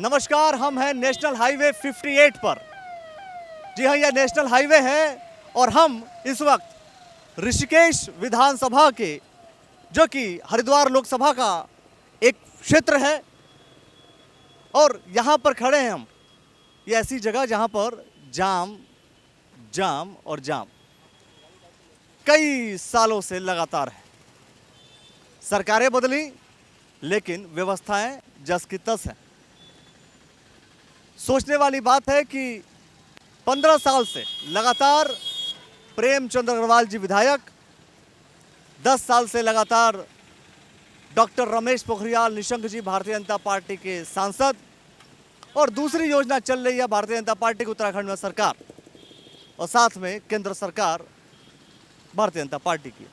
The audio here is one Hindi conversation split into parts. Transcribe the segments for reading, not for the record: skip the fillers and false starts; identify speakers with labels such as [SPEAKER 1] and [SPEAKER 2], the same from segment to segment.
[SPEAKER 1] नमस्कार, हम हैं नेशनल हाईवे 58 पर। जी हाँ, यह नेशनल हाईवे है और हम इस वक्त ऋषिकेश विधानसभा के, जो कि हरिद्वार लोकसभा का एक क्षेत्र है, और यहाँ पर खड़े हैं हम। ये ऐसी जगह जहाँ पर जाम जाम और जाम कई सालों से लगातार है। सरकारें बदली लेकिन व्यवस्थाएं जस की तस हैं। सोचने वाली बात है कि 15 साल से लगातार प्रेमचंद अग्रवाल जी विधायक, 10 साल से लगातार डॉक्टर रमेश पोखरियाल निशंक जी भारतीय जनता पार्टी के सांसद, और दूसरी योजना चल रही है भारतीय जनता पार्टी की उत्तराखंड में सरकार, और साथ में केंद्र सरकार भारतीय जनता पार्टी की।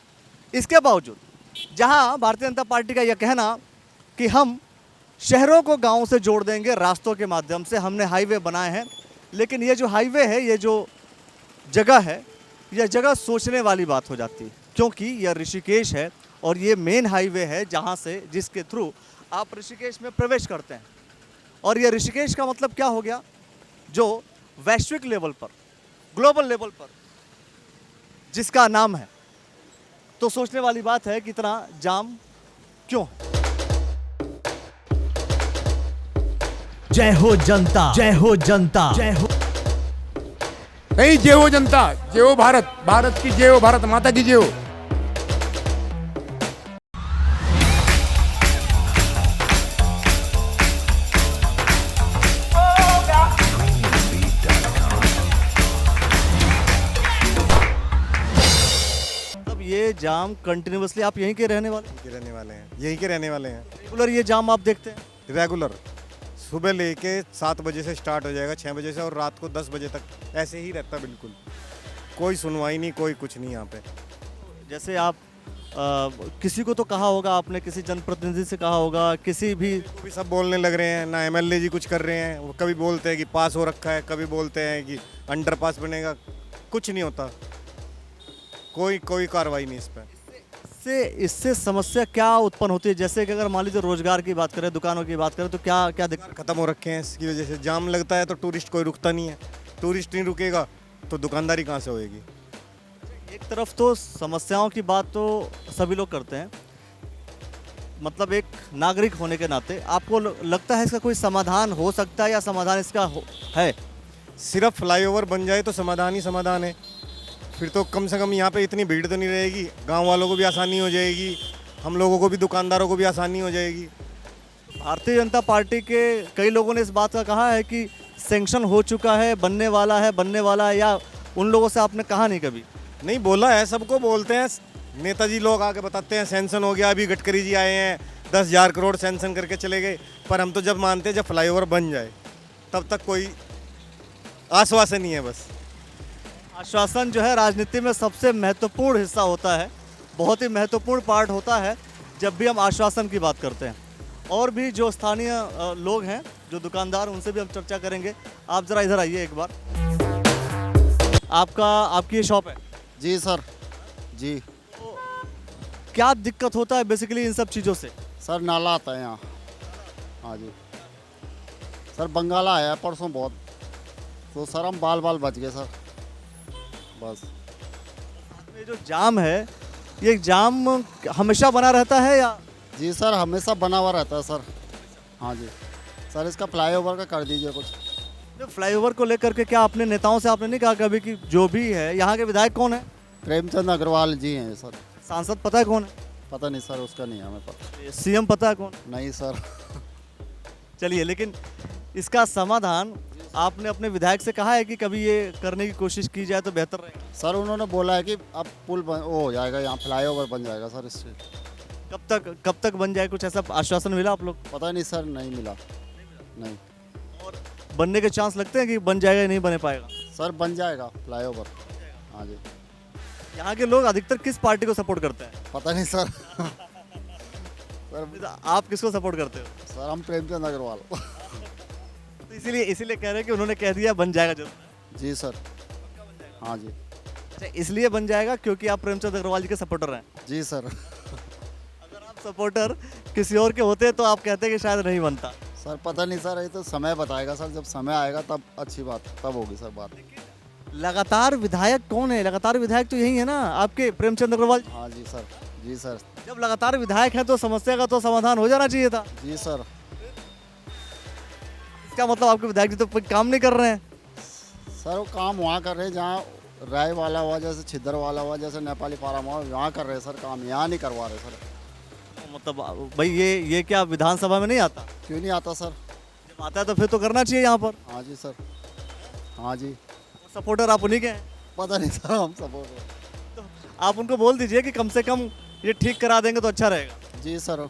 [SPEAKER 1] इसके बावजूद जहां भारतीय जनता पार्टी का यह कहना कि हम शहरों को गांवों से जोड़ देंगे रास्तों के माध्यम से, हमने हाईवे बनाए हैं, लेकिन ये जो हाईवे है, ये जो जगह है, यह जगह सोचने वाली बात हो जाती है, क्योंकि यह ऋषिकेश है और ये मेन हाईवे है जहां से, जिसके थ्रू आप ऋषिकेश में प्रवेश करते हैं। और यह ऋषिकेश का मतलब क्या हो गया, जो वैश्विक लेवल पर, ग्लोबल लेवल पर जिसका नाम है। तो सोचने वाली बात है कि इतना जाम क्यों है।
[SPEAKER 2] जय हो जनता, जय हो जनता, जय हो।
[SPEAKER 3] नहीं, जय हो जनता, जय हो भारत, भारत की जय हो, भारत माता की जय हो।
[SPEAKER 1] मतलब ये जाम कंटिन्यूअसली, आप यहीं के रहने वाले?
[SPEAKER 4] यहीं के रहने वाले हैं।
[SPEAKER 1] रेगुलर ये जाम आप देखते हैं?
[SPEAKER 4] रेगुलर सुबह लेके 7 बजे से स्टार्ट हो जाएगा, 6 बजे से, और रात को 10 बजे तक ऐसे ही रहता। बिल्कुल कोई सुनवाई नहीं, कोई कुछ नहीं यहाँ पे।
[SPEAKER 1] जैसे आप किसी को तो कहा होगा आपने, किसी जनप्रतिनिधि से कहा होगा, किसी भी
[SPEAKER 4] सब बोलने लग रहे हैं ना, एमएलए जी कुछ कर रहे हैं। वो कभी बोलते हैं कि पास हो रखा है, कभी बोलते हैं कि अंडरपास बनेगा, कुछ नहीं होता। कोई कार्रवाई नहीं इस पर।
[SPEAKER 1] इससे समस्या क्या उत्पन्न होती है? जैसे कि अगर मान लीजिए रोजगार की बात करें, दुकानों की बात करें, तो क्या क्या दिक्कत?
[SPEAKER 4] खत्म हो रखे हैं इसकी वजह से। जाम लगता है तो टूरिस्ट कोई रुकता नहीं है, टूरिस्ट नहीं रुकेगा तो दुकानदारी कहाँ से होएगी।
[SPEAKER 1] एक तरफ तो समस्याओं की बात तो सभी लोग करते हैं, मतलब एक नागरिक होने के नाते आपको लगता है इसका कोई समाधान हो सकता है, या समाधान इसका है?
[SPEAKER 4] सिर्फ फ्लाईओवर बन जाए तो समाधान ही समाधान है। फिर तो कम से कम यहाँ पे इतनी भीड़ तो नहीं रहेगी, गांव वालों को भी आसानी हो जाएगी, हम लोगों को भी, दुकानदारों को भी आसानी हो जाएगी।
[SPEAKER 1] भारतीय जनता पार्टी के कई लोगों ने इस बात का कहा है कि सैंक्शन हो चुका है, बनने वाला है, या उन लोगों से आपने कहा नहीं कभी?
[SPEAKER 4] नहीं, बोला है, सबको बोलते हैं, नेताजी लोग आके बताते हैं सैंक्शन हो गया, अभी गडकरी जी आए हैं 10,000 करोड़ सैंक्शन करके चले गए। पर हम तो जब मानते हैं जब फ्लाईओवर बन जाए, तब तक कोई आश्वासन नहीं है। बस
[SPEAKER 1] आश्वासन जो है राजनीति में सबसे महत्वपूर्ण हिस्सा होता है, बहुत ही महत्वपूर्ण पार्ट होता है जब भी हम आश्वासन की बात करते हैं। और भी जो स्थानीय लोग हैं, जो दुकानदार, उनसे भी हम चर्चा करेंगे। आप ज़रा इधर आइए एक बार। आपकी ये शॉप है?
[SPEAKER 5] जी सर, जी।
[SPEAKER 1] तो क्या दिक्कत होता है बेसिकली इन सब चीज़ों से?
[SPEAKER 5] सर नाला आता है यहाँ। हाँ जी सर, बंगाला आया परसों बहुत, तो सर हम बाल बच गए सर, बस।
[SPEAKER 1] ये जो जाम है, ये जाम हमेशा बना रहता है या?
[SPEAKER 5] जी सर, हमेशा बना हुआ रहता है सर। हाँ जी सर, इसका फ्लाईओवर का कर दीजिए कुछ।
[SPEAKER 1] फ्लाईओवर को लेकर के क्या आपने नेताओं से आपने नहीं कहा कभी कि जो भी है, यहाँ के विधायक कौन है?
[SPEAKER 5] प्रेमचंद अग्रवाल जी हैं सर।
[SPEAKER 1] सांसद पता है कौन है?
[SPEAKER 5] पता नहीं सर, उसका नहीं हमें पता।
[SPEAKER 1] सीएम पता है कौन?
[SPEAKER 5] नहीं सर।
[SPEAKER 1] चलिए, लेकिन इसका समाधान आपने अपने विधायक से कहा है कि कभी ये करने की कोशिश की जाए तो बेहतर रहेगा?
[SPEAKER 5] सर उन्होंने बोला है कि अब पुल वो हो जाएगा, यहाँ फ्लाईओवर बन जाएगा सर। इससे
[SPEAKER 1] कब तक बन जाए, कुछ ऐसा आश्वासन मिला आप लोग?
[SPEAKER 5] पता नहीं सर, नहीं मिला। नहीं।
[SPEAKER 1] और बनने के चांस लगते हैं कि बन जाएगा या नहीं बन पाएगा?
[SPEAKER 5] सर बन जाएगा फ्लाईओवर। हाँ जी।
[SPEAKER 1] यहाँ के लोग अधिकतर किस पार्टी को सपोर्ट करते हैं?
[SPEAKER 5] पता नहीं सर।
[SPEAKER 1] सर आप किसको सपोर्ट करते हो?
[SPEAKER 5] सर हम प्रेमचंद अग्रवाल।
[SPEAKER 1] तो इसीलिए कह रहे हैं कि उन्होंने कह दिया बन जाएगा जरूर।
[SPEAKER 5] जी सर। हाँ जी।
[SPEAKER 1] अच्छा, इसलिए बन जाएगा क्योंकि आप प्रेमचंद अग्रवाल जी के सपोर्टर हैं?
[SPEAKER 5] जी सर।
[SPEAKER 1] अगर आप सपोर्टर किसी और के होते तो आप कहते कि शायद नहीं बनता।
[SPEAKER 5] सर पता नहीं सर, ये तो समय बताएगा सर, जब समय आएगा तब अच्छी बात, तब होगी सर बात।
[SPEAKER 1] लगातार विधायक कौन है? लगातार विधायक तो यही है ना आपके प्रेमचंद अग्रवाल।
[SPEAKER 5] हाँ जी सर, जी सर,
[SPEAKER 1] जब लगातार विधायक हैं तो समस्या का तो समाधान हो जाना चाहिए था।
[SPEAKER 5] जी सर।
[SPEAKER 1] इसका मतलब आपके विधायक जी तो कोई काम नहीं कर रहे हैं।
[SPEAKER 5] सर वो काम वहाँ कर रहे हैं जहाँ राय वाला हुआ, जैसे छिद्र वाला हुआ, जैसे नेपाली फार्म हुआ, वहाँ कर रहे हैं सर काम, यहाँ नहीं करवा रहे सर।
[SPEAKER 1] मतलब भाई ये क्या विधानसभा में नहीं आता?
[SPEAKER 5] क्यों नहीं आता सर?
[SPEAKER 1] जब आता है तो फिर तो करना चाहिए यहाँ पर।
[SPEAKER 5] हाँ जी सर, हाँ जी।
[SPEAKER 1] सपोर्टर आप उन्हीं के हैं।
[SPEAKER 5] पता नहीं सर, हम सपोर्ट।
[SPEAKER 1] तो आप उनको बोल दीजिए कि कम से कम ये ठीक करा देंगे तो अच्छा रहेगा।
[SPEAKER 5] जी सर,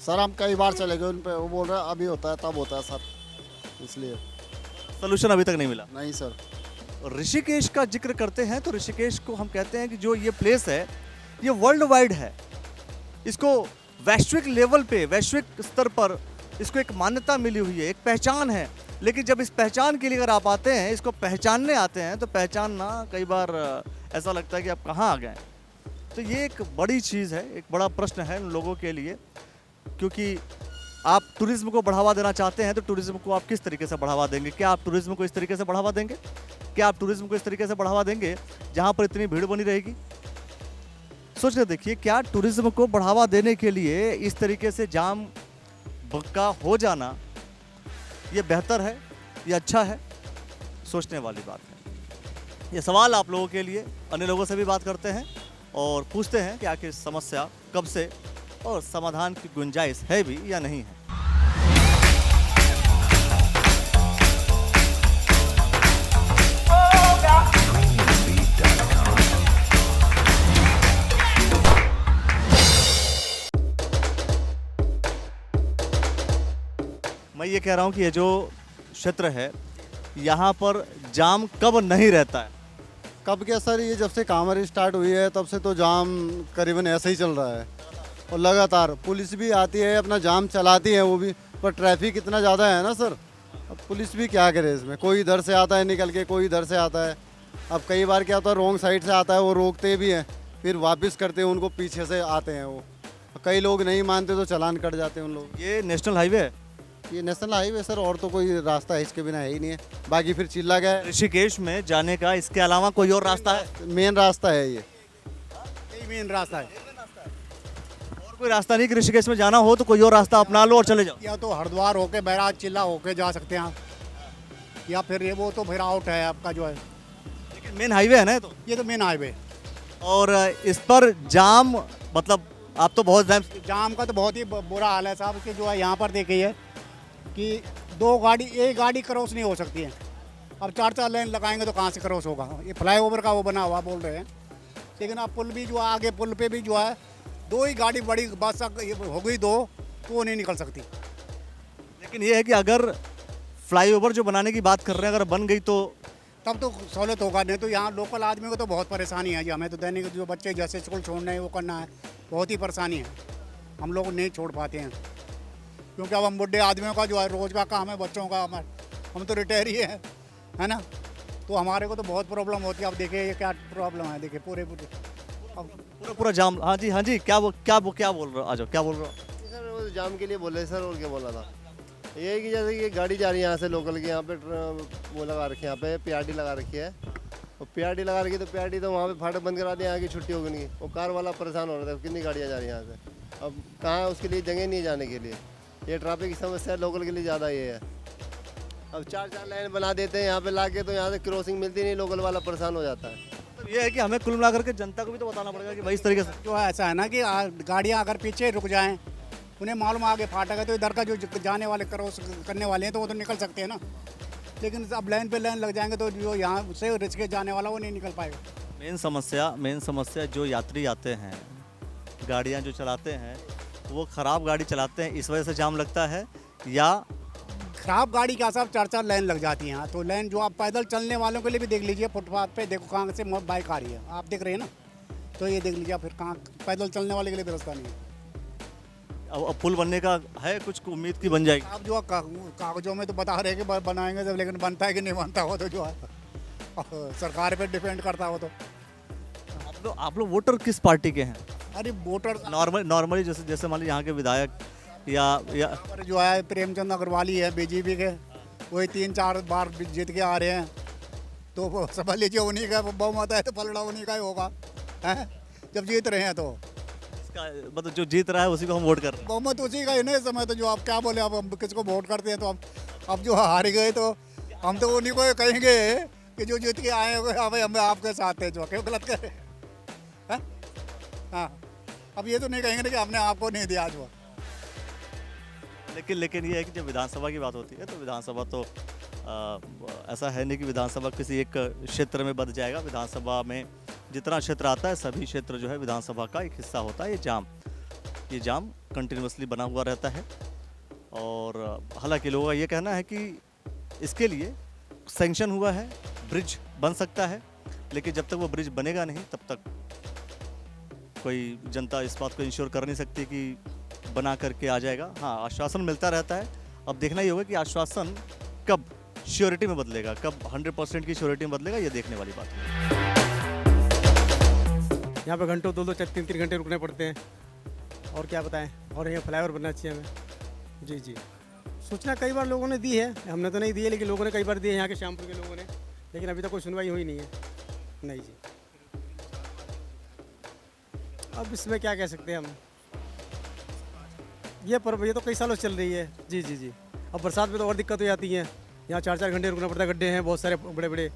[SPEAKER 5] सर हम कई बार चले गए उन पे, वो बोल रहे हैं अभी होता है तब होता है सर, इसलिए।
[SPEAKER 1] सोल्यूशन अभी तक नहीं मिला।
[SPEAKER 5] नहीं सर।
[SPEAKER 1] ऋषिकेश का जिक्र करते हैं तो ऋषिकेश को हम कहते हैं कि जो ये प्लेस है ये वर्ल्ड वाइड है। इसको वैश्विक लेवल पे, वैश्विक स्तर पर इसको एक मान्यता मिली हुई है, एक पहचान है। लेकिन जब इस पहचान के लिए अगर आप आते हैं, इसको पहचानने आते हैं, तो पहचानना कई बार ऐसा लगता है कि आप कहाँ आ गए। तो ये एक बड़ी चीज़ है, एक बड़ा प्रश्न है उन लोगों के लिए, क्योंकि आप टूरिज्म को बढ़ावा देना चाहते हैं तो टूरिज्म को आप किस तरीके से बढ़ावा देंगे? क्या आप टूरिज्म को इस तरीके से बढ़ावा देंगे? क्या आप टूरिज्म को इस तरीके से बढ़ावा देंगे जहाँ पर इतनी भीड़ बनी रहेगी? सोच के देखिए, क्या टूरिज्म को बढ़ावा देने के लिए इस तरीके से जाम का हो जाना ये बेहतर है, ये अच्छा है? सोचने वाली बात है। ये सवाल आप लोगों के लिए, अन्य लोगों से भी बात करते हैं और पूछते हैं कि आखिर समस्या कब से और समाधान की गुंजाइश है भी या नहीं है। मैं ये कह रहा हूँ कि ये जो क्षेत्र है यहाँ पर जाम कब नहीं रहता है?
[SPEAKER 5] कब क्या सर, ये जब से कांवड़ स्टार्ट हुई है तब से तो जाम करीबन ऐसे ही चल रहा है, और लगातार पुलिस भी आती है, अपना जाम चलाती है वो भी, पर ट्रैफिक इतना ज़्यादा है ना सर, अब पुलिस भी क्या करे इसमें। कोई इधर से आता है निकल के, कोई इधर से आता है। अब कई बार क्या होता है, रॉन्ग साइड से आता है, वो रोकते भी हैं, फिर वापस करते हैं उनको, पीछे से आते हैं वो। कई लोग नहीं मानते तो चालान कट जाते हैं उन लोग।
[SPEAKER 1] ये नेशनल हाईवे है?
[SPEAKER 5] ये नेशनल हाईवे सर, और तो कोई रास्ता है इसके बिना है ही नहीं है। बाकी फिर चिल्ला गया
[SPEAKER 1] ऋषिकेश में जाने का इसके अलावा कोई और रास्ता है?
[SPEAKER 5] मेन रास्ता है ये,
[SPEAKER 6] यही मेन रास्ता है।
[SPEAKER 1] और कोई रास्ता नहीं कि ऋषिकेश में जाना हो तो कोई और रास्ता अपना लो और चले जाओ?
[SPEAKER 6] या तो हरिद्वार होके बैराज चिल्ला होके जा सकते हैं आप, या फिर ये वो तो फिर आउट है आपका जो है।
[SPEAKER 1] लेकिन मेन हाईवे है ना
[SPEAKER 6] ये तो मेन हाईवे।
[SPEAKER 1] और इस पर जाम, मतलब आप तो बहुत
[SPEAKER 6] जाम का तो बहुत ही बुरा हाल है साहब, कि जो है यहाँ पर देखिए कि एक गाड़ी क्रॉस नहीं हो सकती है। अब 4-4 लाइन लगाएंगे तो कहाँ से क्रॉस होगा? ये फ्लाईओवर का वो बना हुआ बोल रहे हैं, लेकिन अब पुल भी जो है, आगे पुल पे भी जो है 2 ही गाड़ी, बड़ी बस हो गई 2 तो वो नहीं निकल सकती।
[SPEAKER 1] लेकिन ये है कि अगर फ्लाईओवर जो बनाने की बात कर रहे हैं अगर बन गई तो
[SPEAKER 6] तब तो सहूलत होगा, नहीं तो यहाँ लोकल आदमी को तो बहुत परेशानी है जी। हमें तो दैनिक जो बच्चे जैसे स्कूल छोड़ना है वो करना है, बहुत ही परेशानी है। हम लोग नहीं छोड़ पाते हैं, क्योंकि अब हम बुढ़े आदमियों का जो है रोज का काम है, बच्चों का, हम तो रिटायर ही है ना, तो हमारे को तो बहुत प्रॉब्लम होती है। अब देखिए ये क्या प्रॉब्लम है, देखिए पूरे अब
[SPEAKER 1] पूरा जाम। हाँ जी, क्या बोल रहे हो? आ जाओ, क्या बोल रहे हो?
[SPEAKER 7] सर वो जाम के लिए बोले सर, और क्या बोला था? ये है कि जैसे कि गाड़ी जा रही है यहाँ से लोकल की, यहाँ पे वो लगा रखी है, यहाँ पे पीआरटी लगा रखी है, और पीआरटी लगा रखी, तो पीआरटी तो वहाँ पे फाटक बंद करा दिया, यहाँ की छुट्टी होगी नहीं। वो कार वाला परेशान हो रहा था, कितनी गाड़ियाँ जा रही हैं यहाँ से, अब कहाँ उसके लिए जगह नहीं है जाने के लिए। ये ट्रैफिक की समस्या लोकल के लिए ज़्यादा ये है। अब 4-4 लाइन बना देते हैं यहाँ पे लाके, तो यहाँ से क्रॉसिंग मिलती नहीं, लोकल वाला परेशान हो जाता है।
[SPEAKER 1] तो ये है कि हमें कुल मिलाकर के जनता को भी तो बताना पड़ेगा कि भाई इस तरीके से
[SPEAKER 6] जो है ऐसा है ना कि गाड़ियाँ अगर पीछे रुक जाएं, उन्हें मालूम आगे फाटक है, तो इधर का जो जाने वाले क्रॉस करने वाले हैं तो वो तो निकल सकते हैं ना। लेकिन अब लाइन पे लाइन लग जाएंगे तो जो यहाँ से ऋषिकेश जाने वाला वो नहीं निकल पाएगा।
[SPEAKER 1] मेन समस्या जो यात्री आते हैं, गाड़ियाँ जो चलाते हैं, वो ख़राब गाड़ी चलाते हैं, इस वजह से जाम लगता है? या
[SPEAKER 6] खराब गाड़ी क्या साहब, 4-4 लाइन लग जाती हैं। तो लाइन जो आप पैदल चलने वालों के लिए भी देख लीजिए, फुटपाथ पे देखो कहाँ से बाइक आ रही है, आप देख रहे हैं ना, तो ये देख लीजिए फिर कहाँ पैदल चलने वाले के लिए व्यवस्था नहीं है।
[SPEAKER 1] अब पुल बनने का है कुछ उम्मीद की बन जाएगी?
[SPEAKER 6] आप जो कागजों में तो बता रहे हैं कि बनाएंगे जब, लेकिन बनता है कि नहीं बनता हो तो जो है सरकार पे डिपेंड करता हो। तो
[SPEAKER 1] आप लोग वोटर किस पार्टी के हैं?
[SPEAKER 6] अरे वोटर
[SPEAKER 1] नॉर्मली जैसे मान लीजिए यहाँ के विधायक या
[SPEAKER 6] पर जो है प्रेमचंद अग्रवाल ही है बीजेपी के, वही 3-4 बार जीत के आ रहे हैं, तो वो समझ लीजिए उन्हीं का बहुमत है, तो पलड़ा उन्हीं का ही होगा हैं, जब जीत रहे हैं तो
[SPEAKER 1] इसका मतलब जो जीत रहा है उसी को हम वोट कर रहे हैं।
[SPEAKER 6] बहुमत उसी का ही नहीं समय, तो जो आप क्या बोले, अब हम किसको वोट करते हैं, तो अब जो हार गए तो हम तो उन्हीं को कहेंगे कि जो जीत के आए हुए अब हम आपके साथ हैं, जो क्यों गलत करे हैं? हाँ, अब ये तो नहीं कहेंगे कि हमने आपको नहीं दिया आज वो।
[SPEAKER 1] लेकिन ये है कि जब विधानसभा की बात होती है तो विधानसभा तो ऐसा है नहीं कि विधानसभा किसी एक क्षेत्र में बद जाएगा। विधानसभा में जितना क्षेत्र आता है सभी क्षेत्र जो है विधानसभा का एक हिस्सा होता है। ये जाम कंटिन्यूसली बना हुआ रहता है और हालांकि लोगों का ये कहना है कि इसके लिए सैंक्शन हुआ है, ब्रिज बन सकता है, लेकिन जब तक वो ब्रिज बनेगा नहीं तब तक कोई जनता इस बात को इंश्योर कर नहीं सकती कि बना करके आ जाएगा। हाँ, आश्वासन मिलता रहता है, अब देखना ही होगा कि आश्वासन कब श्योरिटी में बदलेगा, कब 100% की श्योरिटी में बदलेगा, ये देखने वाली बात है।
[SPEAKER 8] यहाँ पे घंटों 2-2 3-3 घंटे रुकने पड़ते हैं, और क्या बताएं। और यहाँ फ्लाईओवर बनना चाहिए हमें। जी जी, सूचना कई बार लोगों ने दी है, हमने तो नहीं दी है, लेकिन लोगों ने कई बार दी है यहाँ के श्यामपुर के लोगों ने, लेकिन अभी तक कोई सुनवाई हुई नहीं है। नहीं जी, अब इसमें क्या कह सकते हैं हम। ये तो कई सालों से चल रही है। जी जी जी, अब बरसात में तो और दिक्कत हो जाती है, यहाँ 4-4 घंटे रुकना पड़ता है, गड्ढे हैं बहुत सारे बड़े बड़े,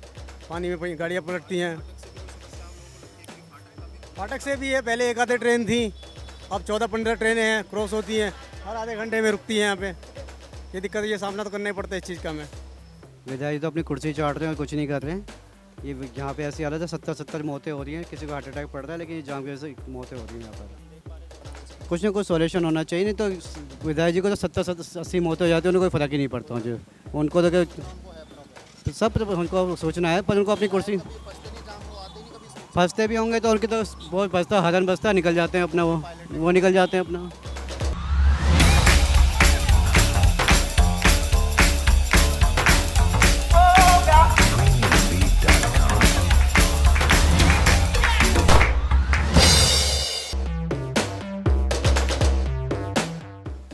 [SPEAKER 8] पानी में गाड़ियाँ पलटती हैं। फाटक से भी है, पहले एक आधे ट्रेन थी, अब 14-15 ट्रेनें हैं, क्रॉस होती हैं, हर आधे घंटे में रुकती हैं यहाँ पे। ये दिक्कत, ये सामना तो करना ही पड़ता है इस चीज़ का हमें।
[SPEAKER 9] विधायक तो अपनी कुर्सी चाट रहे हैं और कुछ नहीं कर रहे हैं। ये यहाँ पे ऐसी हालत है, 70-70 मौतें हो रही हैं, किसी को हार्ट अटैक पड़ रहा है, लेकिन जाम की वजह से मौतें हो रही हैं यहाँ पर। कुछ ना कुछ सॉल्यूशन होना चाहिए, नहीं तो विधायक जी को तो 70-80 मौतें हो जाती है, उनको कोई फ़र्क ही नहीं पड़ता मुझे। उनको तो सब उनको सोचना है, पर उनको अपनी कुर्सी फंसते भी होंगे तो उनकी तो बहुत बचता हरन बचता निकल जाते हैं अपना, वो निकल जाते हैं अपना।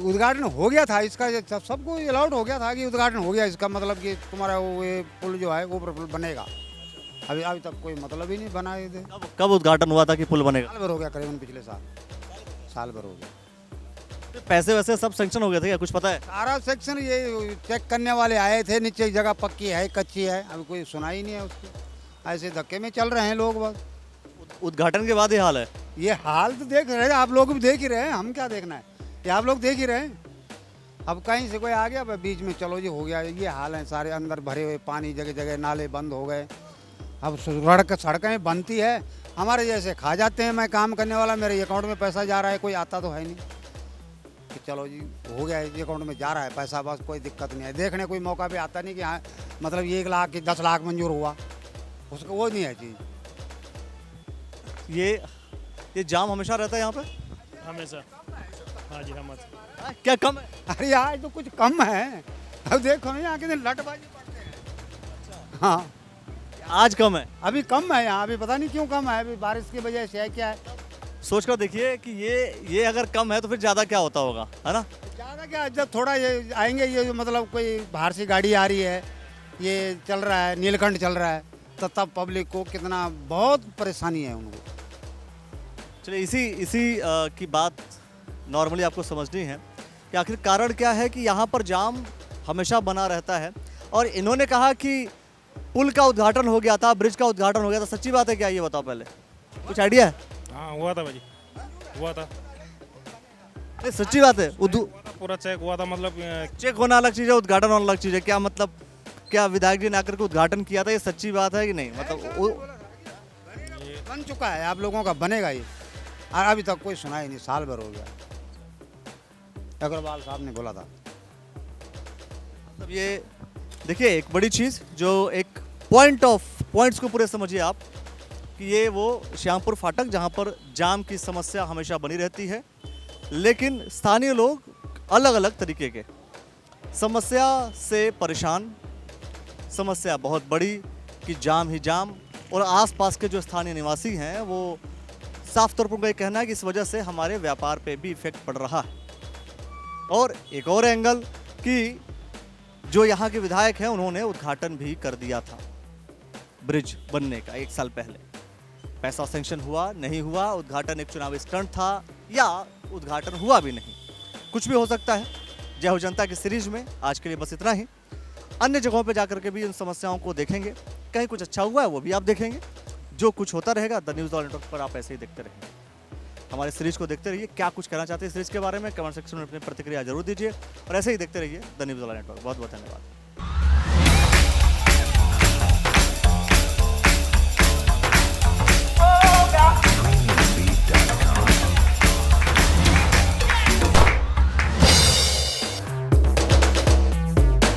[SPEAKER 10] उद्घाटन हो गया था इसका, सबको अलाउड हो गया था कि उद्घाटन हो गया इसका, मतलब कि तुम्हारा वो ये पुल जो है वो बनेगा। अभी तक कोई मतलब ही नहीं बना है।
[SPEAKER 1] कब उद्घाटन हुआ था कि पुल बनेगा?
[SPEAKER 10] साल भर हो गया, करीबन पिछले साल भर हो गया।
[SPEAKER 1] पैसे वैसे सब सेंक्शन हो गए थे क्या, कुछ पता है?
[SPEAKER 10] सारा सेक्शन ये चेक करने वाले आए थे, नीचे जगह पक्की है कच्ची है, अभी कोई सुना ही नहीं है उसको। ऐसे धक्के में चल रहे हैं लोग बस।
[SPEAKER 1] उद्घाटन के बाद ये हाल है?
[SPEAKER 10] ये हाल तो देख रहे हैं आप लोग भी, देख ही रहे हैं, हम क्या देखना है, ये आप लोग देख ही रहे हैं। अब कहीं से कोई आ गया बीच में, चलो जी हो गया, ये हाल है। सारे अंदर भरे हुए पानी, जगह जगह नाले बंद हो गए। अब सड़कें बनती है, हमारे जैसे खा जाते हैं। मैं काम करने वाला, मेरे अकाउंट में पैसा जा रहा है, कोई आता तो है नहीं कि चलो जी हो गया, ये अकाउंट में जा रहा है पैसा, बस कोई दिक्कत नहीं है। देखने कोई मौका भी आता नहीं कि हाँ मतलब 1 लाख कि 10 लाख मंजूर हुआ, उसको वो नहीं है चीज़।
[SPEAKER 1] ये जाम हमेशा रहता है यहाँ पे?
[SPEAKER 11] हमेशा। हाँ जी, हमेशा।
[SPEAKER 1] क्या कम है?
[SPEAKER 10] अरे आज तो कुछ कम है, अब देखो यहाँ के दिन लटबाजी पड़ते हैं। हाँ,
[SPEAKER 1] आज कम है,
[SPEAKER 10] अभी कम है यहाँ, अभी पता नहीं क्यों कम है, अभी बारिश की वजह से है क्या है।
[SPEAKER 1] सोच कर देखिए कि ये अगर कम है तो फिर ज़्यादा क्या होता होगा, है ना?
[SPEAKER 10] ज़्यादा क्या, जब थोड़ा ये आएंगे, ये जो मतलब कोई बाहर से गाड़ी आ रही है, ये चल रहा है, नीलकंठ चल रहा है, तो तब पब्लिक को कितना बहुत परेशानी है उनको।
[SPEAKER 1] चलिए इसी की बात नॉर्मली आपको समझनी है कि आखिर कारण क्या है कि यहाँ पर जाम हमेशा बना रहता है। और इन्होंने कहा कि पुल का उद्घाटन हो गया था, ब्रिज का उद्घाटन हो गया था, सच्ची बात है क्या, ये बताओ पहले, कुछ आइडिया है?
[SPEAKER 11] हाँ, हुआ था भाई, हुआ था।
[SPEAKER 1] नहीं, सच्ची बात है,
[SPEAKER 11] पूरा चेक हुआ था। मतलब
[SPEAKER 1] चेक होना अलग चीज़ है, उद्घाटन होना अलग चीज़ है। क्या मतलब, क्या विधायक जी ने आकर के उद्घाटन किया था, ये सच्ची बात है कि नहीं? मतलब
[SPEAKER 10] बन चुका है, आप लोगों का बनेगा ये, और अभी तक कोई सुना ही नहीं, साल भर हो गया। अग्रवाल साहब ने बोला था।
[SPEAKER 1] मतलब ये देखिए एक बड़ी चीज़ जो एक पॉइंट्स को पूरे समझिए आप कि ये वो श्यामपुर फाटक जहाँ पर जाम की समस्या हमेशा बनी रहती है, लेकिन स्थानीय लोग अलग अलग तरीके के समस्या से परेशान, समस्या बहुत बड़ी कि जाम ही जाम, और आसपास के जो स्थानीय निवासी हैं वो साफ तौर पर उनका ये कहना है कि इस वजह से हमारे व्यापार पे भी इफेक्ट पड़ रहा है। और एक और एंगल कि जो यहाँ के विधायक हैं उन्होंने उद्घाटन भी कर दिया था ब्रिज बनने का 1 साल पहले। पैसा सैंक्शन हुआ नहीं हुआ, उद्घाटन एक चुनावी स्टंट था या उद्घाटन हुआ भी नहीं, कुछ भी हो सकता है। जय हो जनता की सीरीज में आज के लिए बस इतना ही। अन्य जगहों पे जाकर के भी इन समस्याओं को देखेंगे, कहीं कुछ अच्छा हुआ है वो भी आप देखेंगे। जो कुछ होता रहेगा द न्यूज़ ऑल नेटवर्क पर आप ऐसे ही देखते रहेंगे। हमारे सीरीज को देखते रहिए। क्या कुछ कहना चाहते हैं सीरीज के बारे में कमेंट सेक्शन में अपनी प्रतिक्रिया जरूर दीजिए और ऐसे ही देखते रहिए द न्यूज़ ऑल नेटवर्क। बहुत बहुत धन्यवाद।